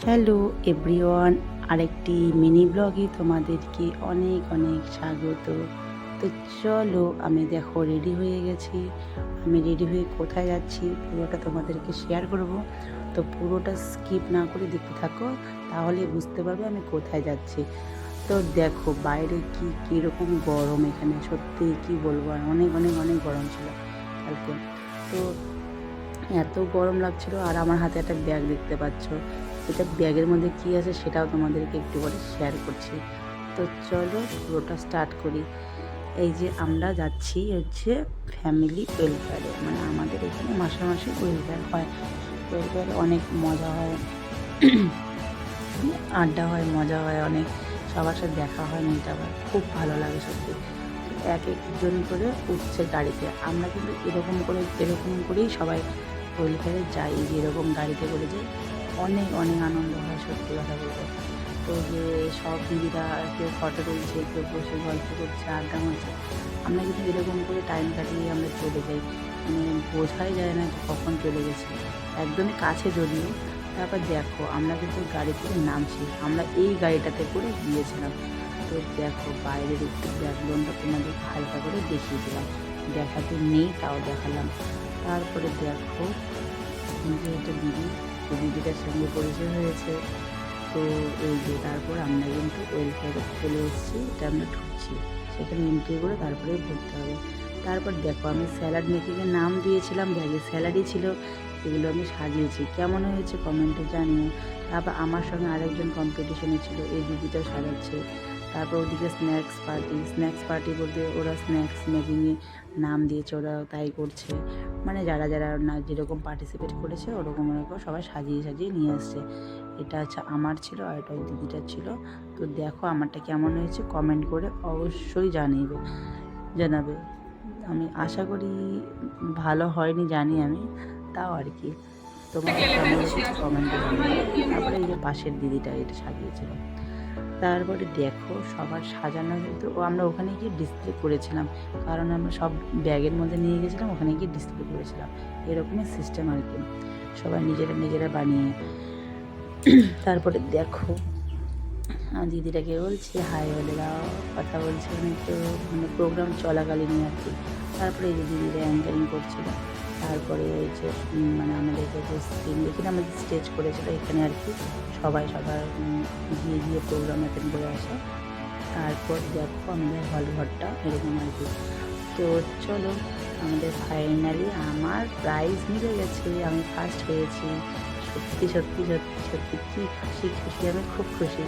Hello everyone, আরেকটি mini ব্লগে তোমাদেরকে অনেক অনেক স্বাগত। তো চলো, আমি দেখো রেডি হয়ে গেছি। আমি রেডি হয়ে কোথায় যাচ্ছি পুরোটা তোমাদেরকে শেয়ার করব। তো পুরোটা স্কিপ না করে দেখতে থাকো, তাহলে বুঝতে পারবে আমি কোথায় যাচ্ছি। তো দেখো বাইরে কীরকম গরম, এখানে সত্যি কি বলবো, আর অনেক অনেক অনেক গরম ছিল কালকে। তো এত গরম লাগছিল, আর আমার হাতে একটা ব্যাগ দেখতে পাচ্ছ। এটা ব্যাগের মধ্যে কি আছে সেটাও তোমাদেরকে একটু করে শেয়ার করছি। তো চলো পুরোটা স্টার্ট করি। এই যে আমরা যাচ্ছি হচ্ছে ফ্যামিলি ওয়েলফেয়ারে, মানে আমাদের এখানে মাসে মাসে ওয়েলফেয়ার হয়। ওয়েলফেয়ারে অনেক মজা হয়, আড্ডা হয়, মজা হয়, অনেক সবার সাথে দেখা হয়, মেটা হয়, খুব ভালো লাগে সত্যি। এক একজন করে উঠছে গাড়িতে, আমরা কিন্তু এরকম করেই সবাই ওয়েলফেয়ারে যাই, যেরকম গাড়িতে করে যাই। অনেক অনেক আনন্দ হয় সত্যি কথা বলতে। তো যে সব দিদিরা কেউ ফটো তুলছে, কেউ বসে গল্প করছে, আড্ডা মারছে, আমরা কিন্তু এরকম করে টাইম কাটিয়ে আমরা চলে যাই, মানে বোঝাই যায় না যে কখন চলে গেছি, একদমই কাছে যদিও। তারপর দেখো আমরা কিন্তু গাড়ি থেকে নামছি, আমরা এই গাড়িটাতে করে গিয়েছিলাম। তো দেখো বাইরের একটু ব্যাকগ্রাউন্ডটা তোমাদের হালকা করে দেখিয়ে দিলাম, দেখাতে নেই তাও দেখালাম। তারপরে দেখো যে একটা দিদি, দিদিটার সঙ্গে পরিচয় হয়েছে। তো এই যে তারপর আমরা কিন্তু ওয়েলফেয়ারে চলে এসেছি, এটা আমরা ঢুকছি, সেখানে এন্ট্রি করে তারপরে ভরতে হবে। তারপর দেখো আমি স্যালাড মেকিংয়ের নাম দিয়েছিলাম, ব্যাগে স্যালাডই ছিল, এগুলো আমি সাজিয়েছি। কেমন হয়েছে কমেন্টে জানিও। তারপর আমার সঙ্গে আরেকজন কম্পিটিশনে ছিল, এই দিদিটাও সাজাচ্ছে। তারপর ওদিকে স্ন্যাক্স পার্টি বলতে ওরা স্ন্যাক্স মেকিংয়ে নাম দিয়েছে, ওরা তাই করছে, মানে যারা যারা না যেরকম পার্টিসিপেট করেছে ওরকম ওরকম সবাই সাজিয়ে সাজিয়ে নিয়ে আসছে। এটা হচ্ছে আমার ছিল, আর এটা ওই দিদিটার ছিল। তো দেখো আমারটা কেমন হয়েছে কমেন্ট করে অবশ্যই জানাবে। আমি আশা করি ভালো হয়নি জানি আমি, তাও আর কি তোমাদের কেমন লেগেছে কমেন্টে জানাবে। তারপরে এই যে পাশের দিদিটা এটা সাজিয়েছিল। তারপরে দেখো সবার সাজানো কিন্তু আমরা ওখানে গিয়ে ডিসপ্লে করেছিলাম, কারণ আমরা সব ব্যাগের মধ্যে নিয়ে গেছিলাম, ওখানে গিয়ে ডিসপ্লে করেছিলাম। এরকমই সিস্টেম আর কি, সবাই নিজেরা নিজেরা বানিয়ে। তারপরে দেখো দিদিটাকে বলছি হাই বলে দাও, কথা বলছে একটু, মানে প্রোগ্রাম চলাকালীনই আর কি। তারপরে এই যে দিদিরা অ্যাঙ্কারিং করছিল। তারপরে এই যে মানে আমাদেরকে যে স্ক্রিন এখানে আমাদের স্টেজ করেছিল, এখানে আর কি সবাই সবার গিয়ে গিয়ে প্রোগ্রাম অ্যাটেন্ড করে আসে। তারপর দেখো আমাদের হল ঘরটা এরকম আর কি। তো চলো, আমাদের ফাইনালি আমার প্রাইজ মিলে গেছে, আমি ফার্স্ট হয়েছি। সত্যি সত্যি সত্যি সত্যি কী খুশি, আমি খুব খুশি,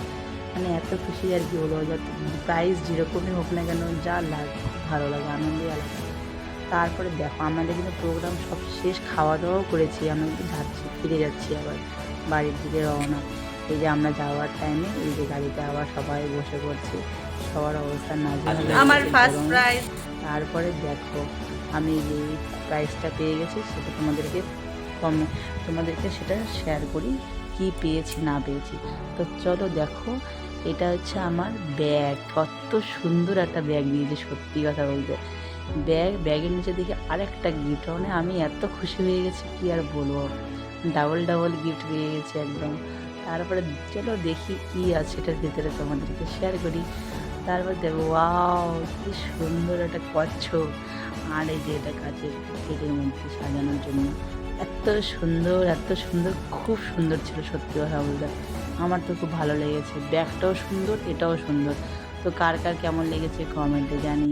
মানে এত খুশি আর কি বলবো। প্রাইজ যেরকমই হোক না কেন, যা লাগে খুব ভালো লাগে, আনন্দই আলাদা। তারপরে দেখো আমাদের কিন্তু প্রোগ্রাম সব শেষ, খাওয়া দাওয়াও করেছি, আমরা কিন্তু ফিরে যাচ্ছি আবার বাড়ির দিকে রওনা। এই যে আমরা যাওয়ার টাইমে এই যে গাড়িতে আবার সবাই বসে পড়ছি, সবার অবস্থা নাজেহাল আমার ফার্স্ট প্রাইজ। তারপরে দেখো আমি যে প্রাইজটা পেয়ে গেছি সেটা তোমাদেরকে সেটা শেয়ার করি, কি পেয়েছি না পেয়েছি। তো চলো দেখো, এটা হচ্ছে আমার ব্যাগ, কত সুন্দর একটা ব্যাগ দিয়েছে সত্যি কথা বলতে। ব্যাগের নিচে দেখে আরেকটা গিফট, মানে আমি এত খুশি হয়ে গেছি কি আর বলবো, ডাবল গিফট পেয়ে গেছি একদম। তারপরে চলো দেখি কি আছে এটার ভিতরে, তোমাদেরকে শেয়ার করি। তারপর দেখো ওয়াও কি সুন্দর একটা কচ্ছপ, আর এই যে এটা কাচের প্লেটের মধ্যে সাজানোর জন্য, এত সুন্দর খুব সুন্দর ছিল সত্যি কথা বলতে। আমার তো খুব ভালো লেগেছে, ব্যাগটাও সুন্দর, এটাও সুন্দর। তো কার কার কেমন লেগেছে কমেন্টে জানিয়ে।